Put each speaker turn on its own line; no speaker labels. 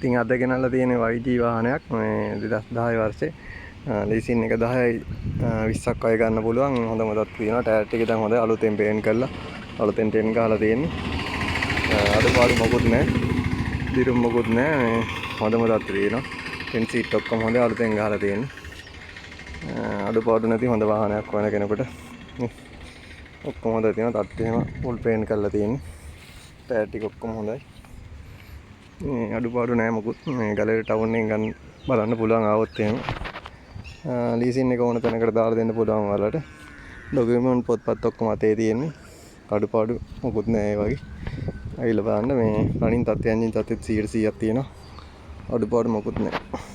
ඉතින් අද ගෙනල්ලා තියෙන YG වාහනයක් මේ 2010 වර්ෂේ. ලීසින් එක 10යි 20ක් අය ගන්න පුළුවන්. හොඳ මොදක් තියෙනවා. ටයර් ටික දැන් හොඳයි. අලුතෙන් පේන්ට් කරලා අලුතෙන් ටෙන් ගහලා තියෙන්නේ. අඩුපාඩු මොකුත් නැහැ. දිරුම් මොකුත් නැහැ. මේ හොඳ මොදක් තියෙනවා. ටෙන් සීට් ඔක්කොම හොඳයි. අලුතෙන් ගහලා තියෙන්නේ. අඩුපාඩු නැති හොඳ වාහනයක් වෙන කෙනෙකුට. ඔක්කොම හොඳ තියෙනවා. තට්ටු එහෙම ෆුල් පේන්ට් කරලා තියෙන්නේ. ටයර් ටික ඔක්කොම හොඳයි. මේ අඩුපාඩු නැහැ මොකුත්. මේ ගලේ ටවුන් එකෙන් ගන්න බලන්න පුළුවන් ආවොත් එහෙම. ලීසින් එක ඕන තැනකට දාලා දෙන්න පුළුවන් ඔයාලට. ඩොකියුමන්ට් පොත්පත් ඔක්කොම අතේ තියෙන්නේ. අඩුපාඩු මොකුත් නැහැ ඒ වගේ. ඇවිල්ලා බලන්න මේ රනින් තත්ත්වය එන්ජින් තත්ත්වෙත් 100%ක් තියෙනවා. අඩුපාඩු මොකුත් නැහැ.